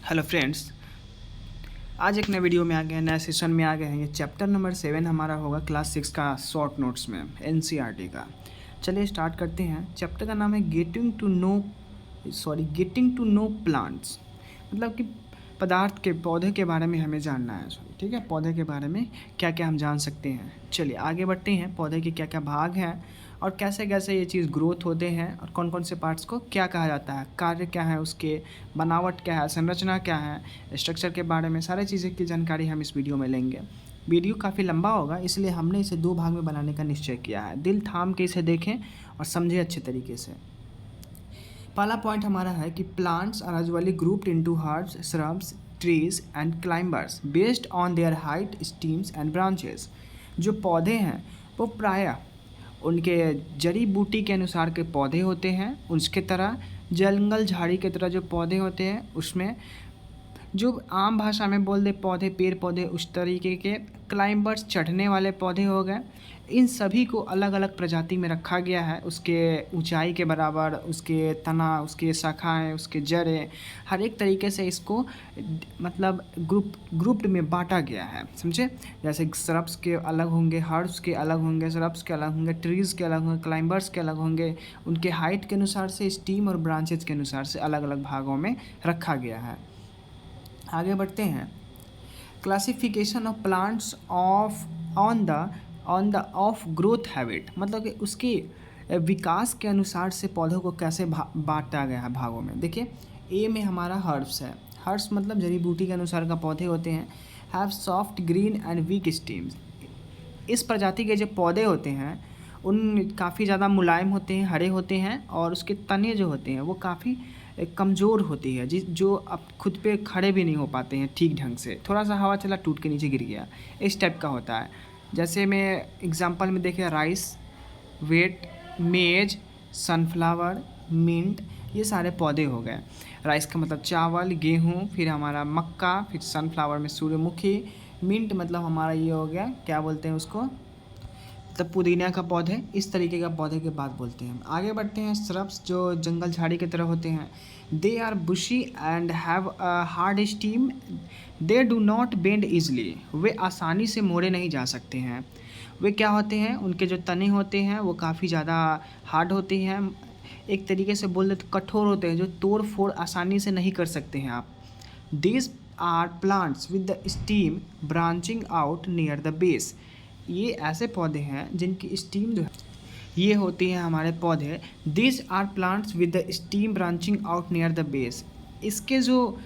Hello friends, आज एक नए वीडियो में आ गए, नए सेशन में आ गए हैं। ये चैप्टर नंबर 7 हमारा होगा क्लास 6 का शॉर्ट नोट्स में एनसीईआरटी का। चलिए स्टार्ट करते हैं। चैप्टर का नाम है गेटिंग टू नो प्लांट्स। मतलब कि पदार्थ के पौधे के बारे में हमें जानना है। ठीक है, पौधे के बारे में क्या क्या हम जान सकते हैं। चलिए आगे बढ़ते हैं। पौधे के क्या क्या भाग हैं और कैसे कैसे ये चीज़ ग्रोथ होते हैं और कौन कौन से पार्ट्स को क्या कहा जाता है, कार्य क्या है, उसके बनावट क्या है, संरचना क्या है, स्ट्रक्चर के बारे में सारी चीज़ें की जानकारी हम इस वीडियो में लेंगे। वीडियो काफ़ी लंबा होगा, इसलिए हमने इसे 2 भाग में बनाने का निश्चय किया है। दिल थाम के इसे देखें और समझें अच्छे तरीके से। पहला पॉइंट हमारा है कि plants are usually grouped into herbs, shrubs, trees and climbers based on their height, stems and branches. जो पौधे हैं वो प्रायः उनके जड़ी बूटी के अनुसार के पौधे होते हैं। उसके तरह जंगल झाड़ी की तरह जो पौधे होते हैं उसमें जो आम भाषा में बोल दे पौधे, पेड़ पौधे, उस तरीके के क्लाइंबर्स, चढ़ने वाले पौधे हो गए। इन सभी को अलग अलग प्रजाति में रखा गया है, उसके ऊंचाई के बराबर, उसके तना, उसके शाखाएं, उसके जड़ें, हर एक तरीके से इसको मतलब ग्रुप्ड में बांटा गया है। समझे? जैसे श्रब्स के अलग होंगे, हर्ब्स के अलग होंगे, श्रब्स के अलग होंगे, ट्रीज़ के अलग होंगे, क्लाइंबर्स के अलग होंगे। उनके हाइट के अनुसार से, स्टीम और ब्रांचेज के अनुसार से अलग अलग भागों में रखा गया है। आगे बढ़ते हैं। Classification of plants on the of growth habit, मतलब कि उसकी विकास के अनुसार से पौधों को कैसे बांटा गया है भागों में। देखिए, ए में हमारा हर्ब्स है। हर्ब्स मतलब जड़ी बूटी के अनुसार का पौधे होते हैं। Have soft green and weak stems. इस प्रजाति के जो पौधे होते हैं उन काफ़ी ज़्यादा मुलायम होते हैं, हरे होते हैं, और उसके तने जो होते हैं वो काफ़ी कमज़ोर होती है, जो अब खुद पे खड़े भी नहीं हो पाते हैं ठीक ढंग से। थोड़ा सा हवा चला टूट के नीचे गिर गया, इस टाइप का होता है। जैसे मैं एग्जांपल में देखें, राइस, वेट, मेज, सनफ्लावर, मिंट, ये सारे पौधे हो गए। राइस का मतलब चावल, गेहूँ, फिर हमारा मक्का, फिर सनफ्लावर में सूर्यमुखी, मिंट मतलब हमारा ये हो गया, क्या बोलते हैं उसको, तब पुदीना का पौधे। इस तरीके का पौधे के बात बोलते हैं। आगे बढ़ते हैं। श्रब्स जो जंगल झाड़ी की तरह होते हैं। They are bushy and have a hard stem. They do not bend easily. वे आसानी से मोड़े नहीं जा सकते हैं। वे क्या होते हैं, उनके जो तने होते हैं वो काफ़ी ज़्यादा हार्ड होते हैं, एक तरीके से बोल दे तो कठोर होते हैं, जो तोड़ फोड़ आसानी से नहीं कर सकते हैं आप। These are plants with the stem branching out near the base। ये ऐसे पौधे हैं जिनकी स्टीम जो है, ये होती हैं हमारे पौधे। These are plants with the stem branching out near the base। इसके जो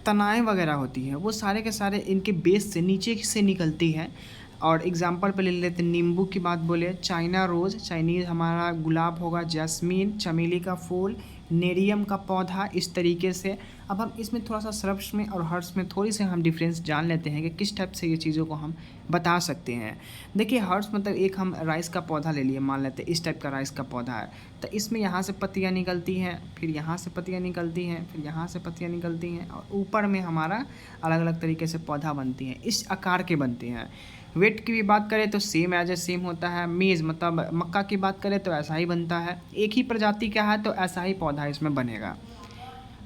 तनाएं वगैरह होती हैं वो सारे के सारे इनके बेस से, नीचे से निकलती हैं। और एग्जांपल पे ले लेते हैं, नींबू की बात बोले, चाइना रोज़, चाइनीज़ हमारा गुलाब होगा, जैस्मीन, चमेली का फूल, नेरियम का पौधा, इस तरीके से। अब हम इसमें थोड़ा सा श्रब्स में और हर्ब्स में थोड़ी से हम डिफरेंस जान लेते हैं कि किस टाइप से ये चीज़ों को हम बता सकते हैं। देखिए, हर्ब्स मतलब एक हम राइस का पौधा ले लिए, मान लेते हैं इस टाइप का राइस का पौधा है, तो इसमें यहाँ से पत्तियाँ निकलती हैं, फिर यहाँ से पत्तियाँ निकलती हैं, फिर यहाँ से पत्तियाँ निकलती हैं, और ऊपर में हमारा अलग अलग तरीके से पौधा बनती हैं, इस आकार के बनते हैं। वेट की भी बात करें तो सेम एज ए सेम होता है। मेज़ मतलब मक्का की बात करें तो ऐसा ही बनता है। एक ही प्रजाति का है तो ऐसा ही पौधा इसमें बनेगा।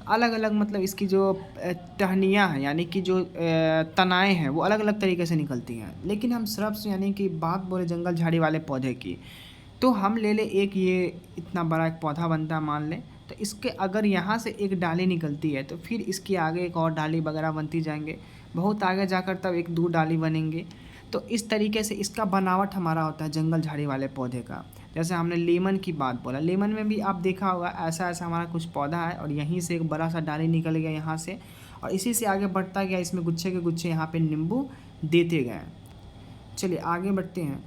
अलग अलग मतलब इसकी जो टहनियाँ हैं, यानी कि जो तनाएँ हैं वो अलग अलग तरीके से निकलती हैं। लेकिन हम श्रब्स यानी कि बात बोले जंगल झाड़ी वाले पौधे की, तो हम ले लें एक, ये इतना बड़ा एक पौधा बनता है मान लें, तो इसके अगर यहाँ से एक डाली निकलती है तो फिर इसके आगे एक और डाली वगैरह बनती जाएंगे, बहुत आगे जाकर तब एक दो डाली बनेंगे। तो इस तरीके से इसका बनावट हमारा होता है जंगल झाड़ी वाले पौधे का। जैसे हमने लेमन की बात बोला, लेमन में भी आप देखा होगा ऐसा ऐसा हमारा कुछ पौधा है और यहीं से एक बड़ा सा डाली निकल गया यहाँ से, और इसी से आगे बढ़ता गया, इसमें गुच्छे के गुच्छे यहाँ पे नींबू देते गए। चलिए आगे बढ़ते हैं।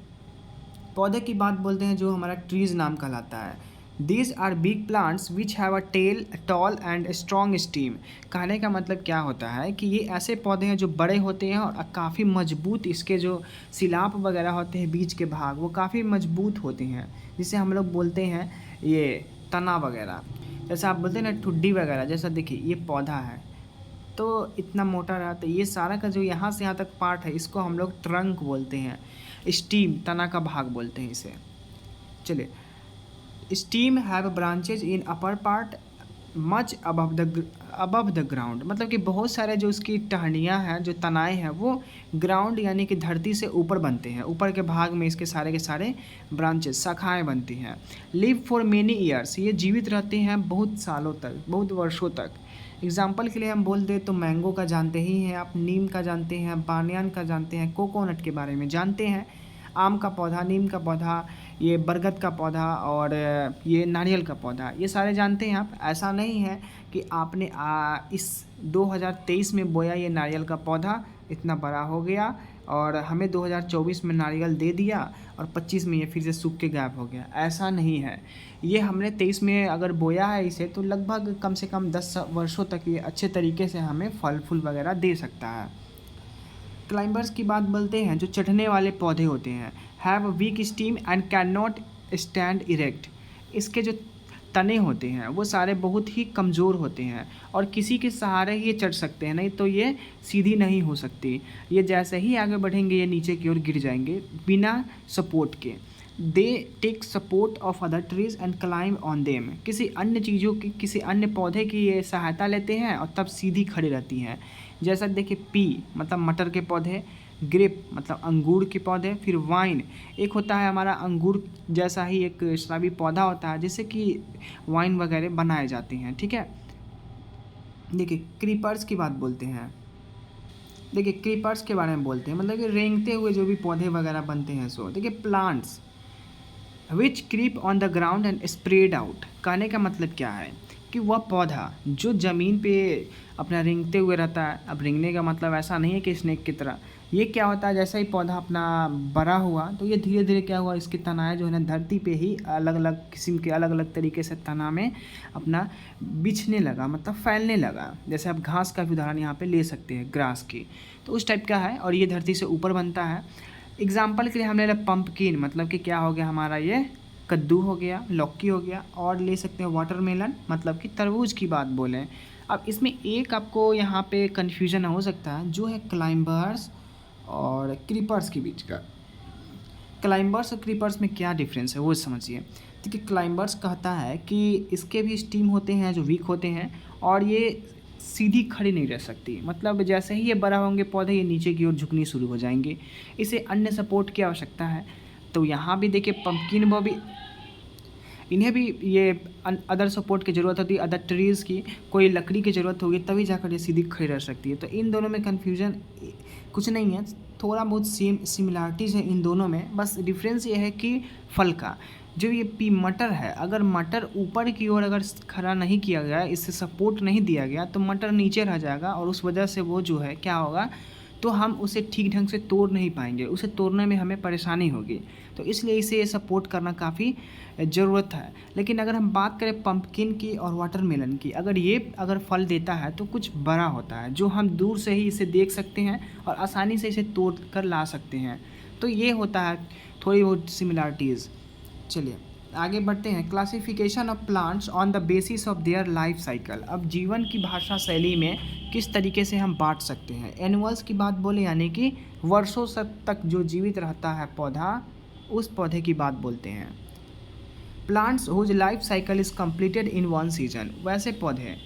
पौधे की बात बोलते हैं जो हमारा ट्रीज़ नाम कहलाता है। These are big plants which have a tell, tall and strong stem. कहने का मतलब क्या होता है कि ये ऐसे पौधे हैं जो बड़े होते हैं और काफ़ी मजबूत, इसके जो सिलाप वगैरह होते हैं बीच के भाग वो काफ़ी मजबूत होते हैं, जिसे हम लोग बोलते हैं ये तना वगैरह। जैसा आप बोलते हैं ना ठुड्डी वगैरह, जैसा देखिए ये पौधा है तो इतना मोटा रहा, तो ये सारा का जो यहाँ से यहाँ तक पार्ट है इसको हम लोग ट्रंक बोलते हैं। स्टीम तना का भाग बोलते हैं इसे। चलिए, steam have branches in upper part much above the ground, मतलब कि बहुत सारे जो उसकी टहनियाँ हैं, जो तनाएँ हैं, वो ग्राउंड यानी कि धरती से ऊपर बनते हैं। ऊपर के भाग में इसके सारे के सारे ब्रांचेस, शाखाएँ बनती हैं। लिव फॉर मेनी ईयर्स, ये जीवित रहते हैं बहुत सालों तक, बहुत वर्षों तक। एग्जाम्पल के लिए हम बोल दें तो मैंगो का जानते ही हैं आप, नीम का जानते हैं, बानियान का जानते हैं, कोकोनट के बारे में जानते हैं, आम का पौधा, नीम का पौधा, ये बरगद का पौधा और ये नारियल का पौधा, ये सारे जानते हैं आप। ऐसा नहीं है कि आपने इस 2023 में बोया ये नारियल का पौधा, इतना बड़ा हो गया और हमें 2024 में नारियल दे दिया और 25 में ये फिर से सूख के गायब हो गया, ऐसा नहीं है। ये हमने 23 में अगर बोया है इसे, तो लगभग कम से कम 10 वर्षों तक ये अच्छे तरीके से हमें फल फूल वगैरह दे सकता है। क्लाइंबर्स की बात बोलते हैं, जो चढ़ने वाले पौधे होते हैं, have week steam and can not stand erect. इसके जो तने होते हैं वो सारे बहुत ही कमज़ोर होते हैं और किसी के सहारे ही ये चढ़ सकते हैं, नहीं तो ये सीधी नहीं हो सकती। ये जैसे ही आगे बढ़ेंगे ये नीचे की ओर गिर जाएंगे बिना सपोर्ट के। They take support of other trees and climb on them, किसी अन्य चीज़ों की, किसी अन्य पौधे की ये सहायता लेते हैं और तब सीधी खड़ी रहती हैं। जैसा देखिए पी मतलब मटर के पौधे, ग्रेप मतलब अंगूर के पौधे, फिर वाइन एक होता है हमारा अंगूर जैसा ही एक शराबी पौधा होता है जिससे कि वाइन वगैरह बनाए जाते हैं। ठीक है, देखिए क्रीपर्स की बात बोलते हैं। देखिए क्रीपर्स के बारे में बोलते हैं, मतलब कि रेंगते हुए जो भी पौधे वगैरह बनते हैं सो। देखिए plants which creep on the ground and spread out, कहने का मतलब क्या है कि वह पौधा जो ज़मीन पे अपना रेंगते हुए रहता है। अब रेंगने का मतलब ऐसा नहीं है कि स्नेक की तरह, ये क्या होता है जैसा ही पौधा अपना बड़ा हुआ तो ये धीरे धीरे क्या हुआ, इसके तनाएँ जो है ना धरती पे ही अलग अलग किस्म के अलग अलग तरीके से तना में अपना बिछने लगा, मतलब फैलने लगा। जैसे आप घास का भी उदाहरण यहाँ पे ले सकते हैं, ग्रास की, तो उस टाइप का है और ये धरती से ऊपर बनता है। एग्जाम्पल के लिए हमने ले पम्पकिन, मतलब कि क्या हो गया हमारा ये कद्दू हो गया, लौकी हो गया, और ले सकते हैं वाटरमेलन मतलब कि तरबूज की बात बोलें। अब इसमें एक आपको यहाँ पे कन्फ्यूजन हो सकता है जो है क्लाइंबर्स और क्रीपर्स के बीच का। क्लाइंबर्स और क्रीपर्स में क्या डिफरेंस है वो समझिए। देखिए क्लाइंबर्स कहता है कि इसके भी स्टीम होते हैं जो वीक होते हैं और ये सीधी खड़ी नहीं रह सकती, मतलब जैसे ही ये बड़ा होंगे पौधे ये नीचे की ओर झुकनी शुरू हो जाएंगे, इसे अन्य सपोर्ट की आवश्यकता है। तो यहाँ भी देखिए पम्पकिन वो भी, इन्हें भी ये अदर सपोर्ट की ज़रूरत होती है, अदर ट्रीज़ की कोई लकड़ी की ज़रूरत होगी तभी जाकर ये सीधी खड़ी रह सकती है। तो इन दोनों में कन्फ्यूजन कुछ नहीं है, थोड़ा बहुत सिमिलरिटीज़ है इन दोनों में, बस डिफरेंस ये है कि फल का। जो ये पी मटर है, अगर मटर ऊपर की ओर अगर खड़ा नहीं किया गया, इससे सपोर्ट नहीं दिया गया तो मटर नीचे रह जाएगा और उस वजह से वो जो है क्या होगा, तो हम उसे ठीक ढंग से तोड़ नहीं पाएंगे, उसे तोड़ने में हमें परेशानी होगी। तो इसलिए इसे सपोर्ट करना काफ़ी ज़रूरत है। लेकिन अगर हम बात करें पम्पकिन की और वाटरमेलन की, अगर फल देता है तो कुछ बड़ा होता है जो हम दूर से ही इसे देख सकते हैं और आसानी से इसे तोड़ कर ला सकते हैं। तो ये होता है थोड़ी बहुत सिमिलरिटीज़। चलिए आगे बढ़ते हैं। Classification of plants on the basis of their life cycle. अब जीवन की भाषा शैली में किस तरीके से हम बांट सकते हैं। एनुअल्स की बात बोले यानी कि वर्षों तक जो जीवित रहता है पौधा, उस पौधे की बात बोलते हैं। Plants whose life cycle is completed in one season, वैसे पौधे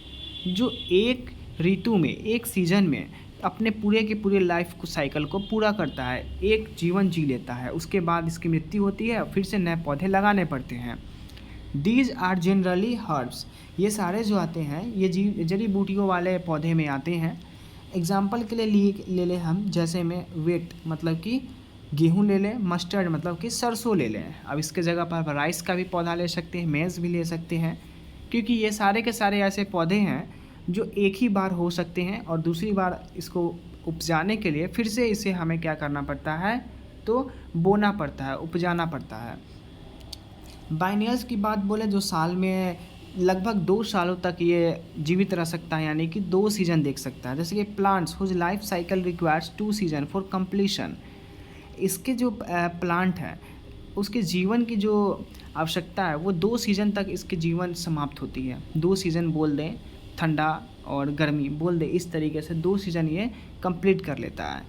जो एक ऋतु में, एक सीजन में अपने पूरे के पूरे लाइफ को साइकिल को पूरा करता है, एक जीवन जी लेता है, उसके बाद इसकी मृत्यु होती है और फिर से नए पौधे लगाने पड़ते हैं। दीज आर जनरली हर्ब्स, ये सारे जो आते हैं ये जड़ी बूटियों वाले पौधे में आते हैं। एग्जाम्पल के लिए ले लें हम, जैसे में वेट मतलब कि गेहूँ ले लें, मस्टर्ड मतलब कि सरसों ले लें। अब इसके जगह पर राइस का भी पौधा ले सकते हैं, मेज़ भी ले सकते हैं, क्योंकि ये सारे के सारे ऐसे पौधे हैं जो एक ही बार हो सकते हैं और दूसरी बार इसको उपजाने के लिए फिर से इसे हमें क्या करना पड़ता है, तो बोना पड़ता है, उपजाना पड़ता है। बाइनियर्स की बात बोले जो साल में लगभग 2 सालों तक ये जीवित रह सकता है, यानी कि 2 सीजन देख सकता है। जैसे कि plants whose life cycle requires 2 season for completion. इसके जो प्लांट है उसके जीवन की जो आवश्यकता है वो 2 सीज़न तक इसके जीवन समाप्त होती है। 2 सीज़न बोल दें, ठंडा और गर्मी बोल दें, इस तरीके से 2 सीज़न ये कंप्लीट कर लेता है।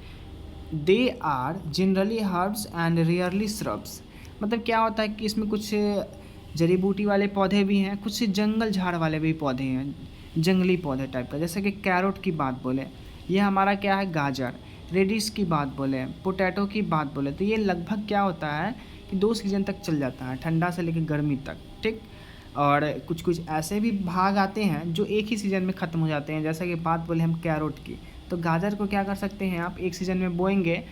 They are generally herbs and rarely shrubs, मतलब क्या होता है कि इसमें कुछ जड़ी बूटी वाले पौधे भी हैं, कुछ जंगल झाड़ वाले भी पौधे हैं, जंगली पौधे टाइप का। जैसे कि कैरोट की बात बोले, ये हमारा क्या है, गाजर। रेडिश की बात बोले, पोटैटो की बात बोले, तो ये लगभग क्या होता है कि 2 सीज़न तक चल जाता है, ठंडा से लेकर गर्मी तक, ठीक। और कुछ कुछ ऐसे भी भाग आते हैं जो एक ही सीज़न में ख़त्म हो जाते हैं। जैसा कि बात बोले हम कैरोट की, तो गाजर को क्या कर सकते हैं आप, एक सीज़न में बोएंगे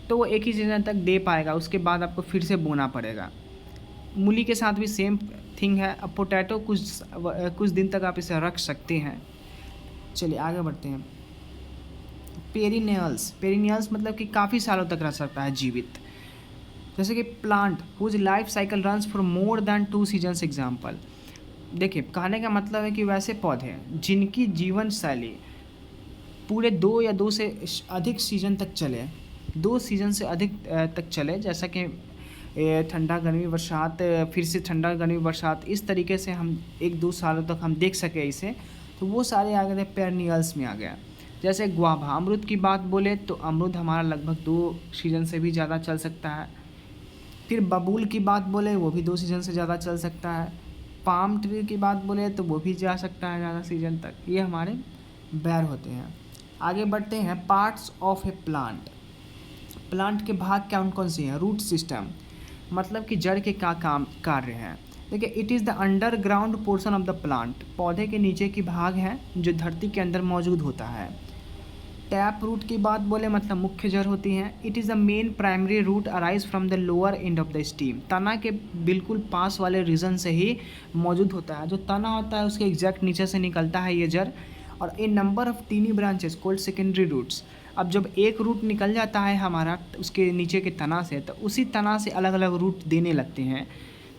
तो वो एक ही सीज़न तक दे पाएगा, उसके बाद आपको फिर से बोना पड़ेगा। मूली के साथ भी सेम थिंग है। अब पोटैटो कुछ दिन तक आप इसे रख सकते हैं। चलिए आगे बढ़ते हैं। पेरिनियल्स मतलब कि काफ़ी सालों तक रह सकता है जीवित। जैसे कि plant whose life cycle runs for more than 2 seasons example. देखिए, कहने का मतलब है कि वैसे पौधे हैं जिनकी जीवन शैली पूरे 2 या 2 से अधिक सीजन तक चले, 2 सीजन से अधिक तक चले, जैसा कि ठंडा गर्मी बरसात, फिर से ठंडा गर्मी बरसात, इस तरीके से हम 1-2 सालों तक हम देख सके इसे, तो वो सारे आ गए थे पेरनियल्स में आ गया। जैसे गुआवा, अमरूद की बात बोले तो अमरूद हमारा लगभग 2 सीजन से भी ज़्यादा चल सकता है। फिर बबूल की बात बोले, वो भी 2 सीजन से ज़्यादा चल सकता है। पाम ट्री की बात बोले तो वो भी जा सकता है ज़्यादा सीजन तक। ये हमारे बैर होते हैं। आगे बढ़ते हैं, पार्ट्स ऑफ ए प्लांट के भाग कौन कौन से हैं। रूट सिस्टम मतलब कि जड़ के क्या काम कार्य हैं। देखिए, it is the underground portion of the plant, पौधे के नीचे की भाग है जो धरती के अंदर मौजूद होता है। टैप रूट की बात बोले मतलब मुख्य जड़ होती हैं। It is the main primary root arise from the lower end of the stem, तना के बिल्कुल पास वाले रीजन से ही मौजूद होता है। जो तना होता है उसके एग्जैक्ट नीचे से निकलता है ये जड़। और a number of tiny branches called secondary roots. अब जब एक रूट निकल जाता है हमारा उसके नीचे के तना से, तो उसी तना से अलग अलग रूट देने लगते हैं।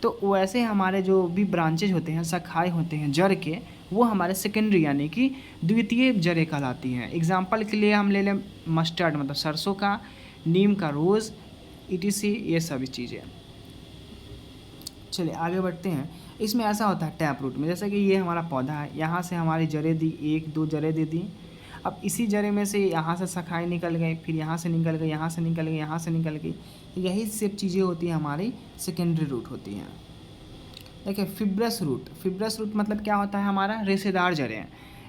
तो वैसे हमारे जो भी ब्रांचेज होते हैं, शाखाएँ होते हैं जड़ के, वो हमारे सेकेंडरी यानी कि द्वितीय जड़ें कहलाती हैं। एग्जाम्पल के लिए हम ले लें मस्टर्ड मतलब सरसों का, नीम का रोज़, ईटीसी, ये सभी चीज़ें। चलिए आगे बढ़ते हैं। इसमें ऐसा होता है टैप रूट में, जैसे कि ये हमारा पौधा है, यहाँ से हमारी जड़ें दी, 1-2 जड़ें दे दी। अब इसी जड़े में से यहाँ से शाखाएँ निकल गई, फिर यहाँ से निकल गई, यहाँ से निकल गई, यहाँ से निकल गई। यही सब चीज़ें होती हैं हमारी सेकेंडरी रूट होती हैं। देखिए, फिब्रस रूट मतलब क्या होता है, हमारा रेशेदार जड़ें।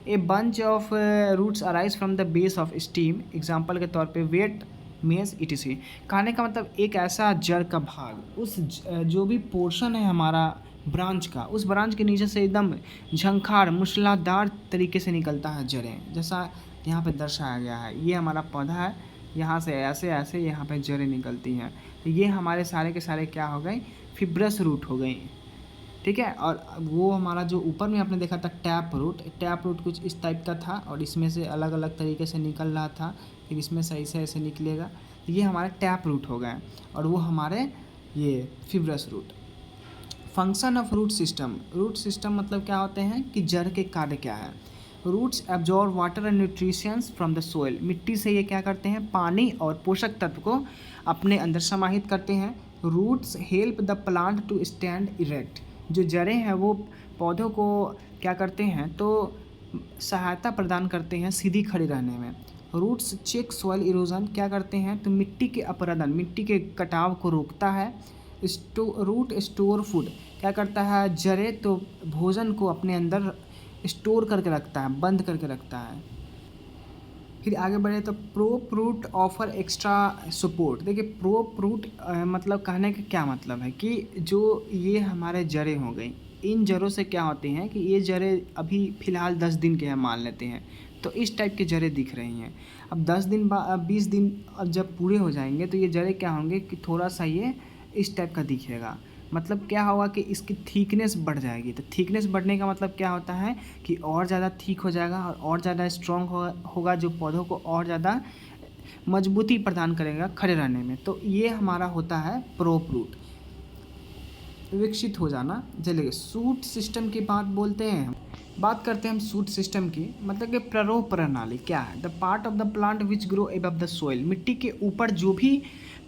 A bunch of roots arise from the base of stem, example के तौर पे वेट, मेज, ईटीसी। कहने का मतलब एक ऐसा जड़ का भाग, जो भी पोर्शन है हमारा ब्रांच का, उस ब्रांच के नीचे से एकदम झंखार मूसलाधार तरीके से निकलता है जड़ें, जैसा यहाँ पे दर्शाया गया है। ये हमारा पौधा है, यहाँ से ऐसे ऐसे यहाँ पे जड़ें निकलती हैं। तो ये हमारे सारे के सारे क्या हो गए, फिब्रस रूट हो गई, ठीक है। और वो हमारा जो ऊपर में आपने देखा था टैप रूट कुछ इस टाइप का था, और इसमें से अलग अलग तरीके से निकल रहा था, फिर इसमें से ऐसे ऐसे निकलेगा। तो ये हमारे टैप रूट हो गए, और वो हमारे ये fibrous root. Function of root system मतलब क्या होते हैं कि जड़ के कार्य क्या है। Roots absorb water and nutrients from the soil, मिट्टी से ये क्या करते हैं, पानी और पोषक तत्व को अपने अंदर समाहित करते हैं। Roots help the plant to stand erect, जो जड़ें हैं वो पौधों को क्या करते हैं, तो सहायता प्रदान करते हैं सीधी खड़ी रहने में। रूट्स चेक सॉइल इरोजन, क्या करते हैं, तो मिट्टी के अपरदन, मिट्टी के कटाव को रोकता है। रूट स्टोर फूड, क्या करता है, जड़ें तो भोजन को अपने अंदर स्टोर करके रखता है, बंद करके रखता है। फिर आगे बढ़े तो prop root offer extra support. देखिए, प्रोप रूट मतलब कहने का क्या मतलब है कि जो ये हमारे जड़ें हो गई, इन जड़ों से क्या होती हैं कि ये जड़ें अभी फ़िलहाल 10 दिन के हैं मान लेते हैं, तो इस टाइप के जड़ें दिख रही हैं। अब 10 दिन 20 दिन अब जब पूरे हो जाएंगे तो ये जड़ें क्या होंगे कि थोड़ा सा ये इस टाइप का दिखेगा। मतलब क्या होगा कि इसकी थिकनेस बढ़ जाएगी। तो थिकनेस बढ़ने का मतलब क्या होता है कि और ज़्यादा थिक हो जाएगा और ज़्यादा स्ट्रॉन्ग होगा, जो पौधों को और ज़्यादा मजबूती प्रदान करेगा खड़े रहने में। तो ये हमारा होता है प्रोप रूट, विकसित हो जाना। चलिए, सूट सिस्टम की बात करते हैं हम सूट सिस्टम की। मतलब कि प्ररोप प्रणाली क्या है, the part of the plant which grow above the soil, मिट्टी के ऊपर जो भी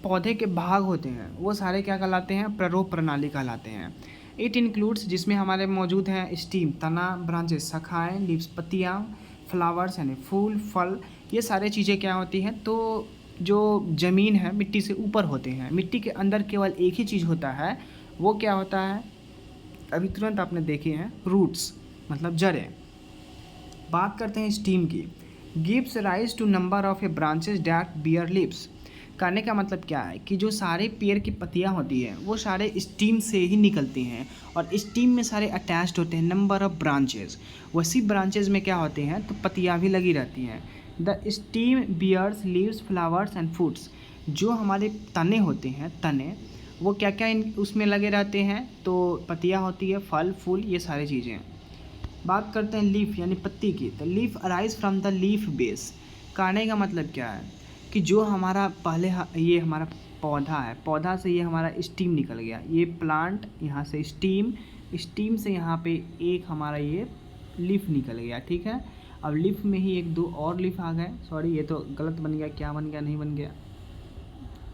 पौधे के भाग होते हैं वो सारे क्या कहलाते हैं, प्ररोप प्रणाली कहलाते हैं। इट इंक्लूड्स, जिसमें हमारे मौजूद हैं स्टीम, तना, ब्रांचेस, शाखाएँ, लीव्स, पत्तियाँ, फ्लावर्स यानी फूल, फल, ये सारे चीज़ें क्या होती हैं, तो जो ज़मीन है मिट्टी से ऊपर होते हैं। मिट्टी के अंदर केवल एक ही चीज़ होता है, वो क्या होता है, अभी तुरंत आपने देखे हैं रूट्स मतलब जड़ें। बात करते हैं स्टीम की। Gives rise to number of a branches that bear lips. कहने का मतलब क्या है कि जो सारे पेड़ की पत्तियां होती हैं वो सारे स्टीम से ही निकलती हैं और स्टीम में सारे अटैच्ड होते हैं नंबर ऑफ ब्रांचेस। वैसी ब्रांचेस में क्या होते हैं तो पत्तियां भी लगी रहती हैं। The stem bears leaves flowers and fruits. जो हमारे तने होते हैं तने वो क्या क्या उसमें लगे रहते हैं तो पत्तियां होती है, फल फूल, ये सारी चीज़ें। बात करते हैं लीफ यानी पत्ती की। तो leaf arise from the leaf base. कहने का मतलब क्या है कि जो हमारा पहले ये हमारा पौधा है, पौधा से ये हमारा स्टीम निकल गया, ये प्लांट यहाँ से स्टीम से यहाँ पे एक हमारा ये लीफ निकल गया, ठीक है। अब लीफ में ही एक दो और लीफ आ गए, सॉरी ये तो गलत बन गया, क्या बन गया नहीं बन गया,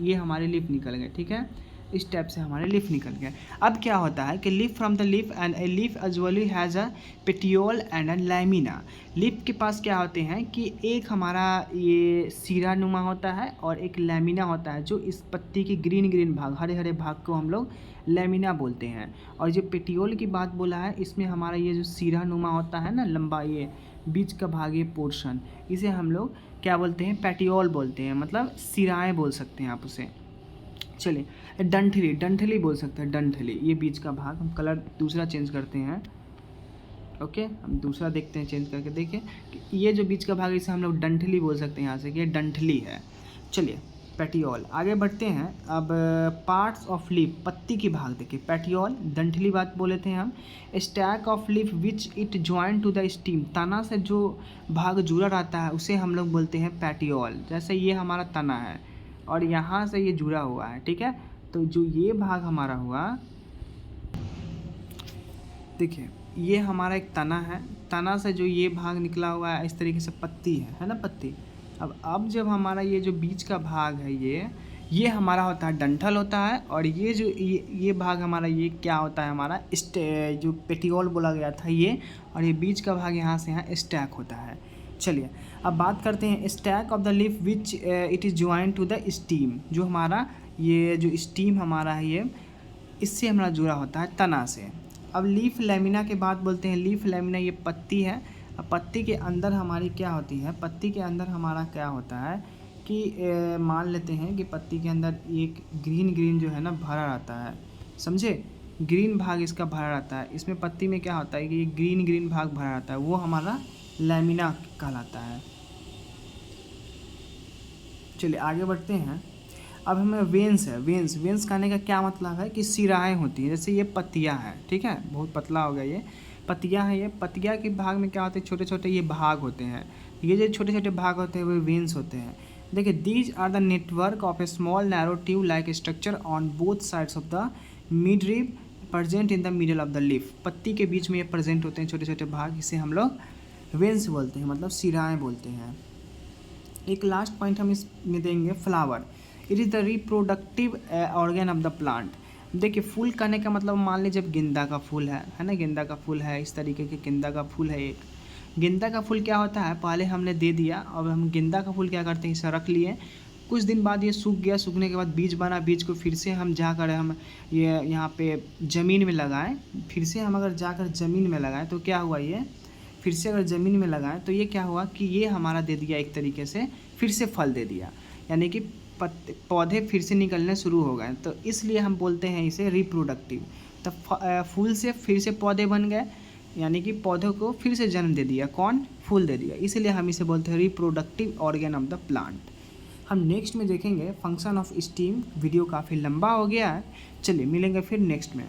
ये हमारे लीफ निकल गए, ठीक है। इस टाइप से हमारे लीफ निकल गए। अब क्या होता है कि leaf from the leaf and a leaf usually has a petiole and a lamina. Leaf के पास क्या होते हैं कि एक हमारा ये सिरा नुमा होता है और एक लैमिना होता है, जो इस पत्ती के ग्रीन ग्रीन भाग, हरे हरे भाग को हम लोग लैमिना बोलते हैं। और जो पेटियोल की बात बोला है, इसमें हमारा ये जो सिरा नुमा होता है ना, लंबा ये बीच का भाग, ये पोर्शन, इसे हम लोग क्या बोलते हैं, पेटियोल बोलते हैं, मतलब सिराएँ बोल सकते हैं आप उसे। चलिए डंठली बोल सकते हैं, डंठली, ये बीच का भाग। हम कलर दूसरा चेंज करते हैं, ओके, हम दूसरा देखते हैं चेंज करके। देखिए कि ये जो बीच का भाग, इसे हम लोग डंठली बोल सकते हैं यहाँ से कि ये डंठली है। चलिए पेटियोल, आगे बढ़ते हैं। अब पार्ट्स ऑफ लीफ, पत्ती की भाग देखिए, पेटियोल, डंठली बात बोले थे हम। Stalk of leaf which it join to the stem, तना से जो भाग जुड़ा रहता है उसे हम लोग बोलते हैं पेटियोल। जैसे ये हमारा तना है और यहाँ से ये जुड़ा हुआ है, ठीक है। तो जो ये भाग हमारा हुआ, देखिए ये हमारा एक तना है, तना से जो ये भाग निकला हुआ है इस तरीके से पत्ती है ना, पत्ती। अब जब हमारा ये जो बीच का भाग है ये हमारा होता है डंठल होता है, और ये जो ये भाग हमारा ये क्या होता है हमारा जो पेटियोल बोला गया था ये, और ये बीच का भाग यहाँ से यहाँ स्टैक होता है। चलिए अब बात करते हैं stalk of the leaf which it is join to the stem. जो हमारा ये जो स्टीम हमारा है ये इससे हमारा जुड़ा होता है तना से। अब लीफ लैमिना के बात बोलते हैं। लीफ लैमिना ये पत्ती है। अब पत्ती के अंदर हमारी क्या होती है, पत्ती के अंदर हमारा क्या होता है कि मान लेते हैं कि पत्ती के अंदर एक ग्रीन जो है ना भरा रहता है, समझे, ग्रीन भाग इसका भरा रहता है। इसमें पत्ती में क्या होता है कि ये ग्रीन भाग भरा रहता है, वो हमारा लैमिना कहलाता है। चलिए आगे बढ़ते हैं। अब हमें वेंस है। वेंस कहने का क्या मतलब है कि सिराएँ होती हैं। जैसे ये पत्तियाँ हैं, ठीक है, बहुत पतला हो गया, ये पत्तियाँ हैं। ये पत्तियाँ के भाग में क्या होते हैं, छोटे छोटे ये भाग होते हैं। ये जो छोटे छोटे भाग होते हैं वो वेंस होते हैं। देखिए these are the network of a small narrow tube like structure on both sides of the mid rib present in the middle of the leaf. पत्ती के बीच में ये प्रेजेंट होते हैं छोटे छोटे भाग, इसे हम लोग वेंस बोलते हैं, मतलब सिराएँ बोलते हैं। एक लास्ट पॉइंट हम इसमें देंगे, flower. It is the reproductive organ of the plant. देखिए फूल कहने का मतलब, मान लीजिए जब गेंदा का फूल है ना, गेंदा का फूल है, इस तरीके के गेंदा का फूल है एक। गेंदा का फूल क्या होता है, पहले हमने दे दिया, अब हम गेंदा का फूल क्या करते हैं, इसे रख लिए, कुछ दिन बाद ये सूख गया, सूखने के बाद बीज बना, बीज को फिर से हम जाकर हम ये यहाँ पे ज़मीन में लगाएं। फिर से हम अगर जाकर ज़मीन में लगाएं तो क्या हुआ, ये फिर से अगर ज़मीन में लगाएं तो ये क्या हुआ कि ये हमारा दे दिया एक तरीके से, फिर से फल दे दिया, यानी कि पौधे फिर से निकलने शुरू हो गए। तो इसलिए हम बोलते हैं इसे रिप्रोडक्टिव। तो फूल से फिर से पौधे बन गए, यानी कि पौधों को फिर से जन्म दे दिया, कौन, फूल दे दिया, इसलिए हम इसे बोलते हैं reproductive organ of the plant. हम नेक्स्ट में देखेंगे फंक्शन ऑफ स्टीम। वीडियो काफ़ी लंबा हो गया है, चलिए मिलेंगे फिर नेक्स्ट में।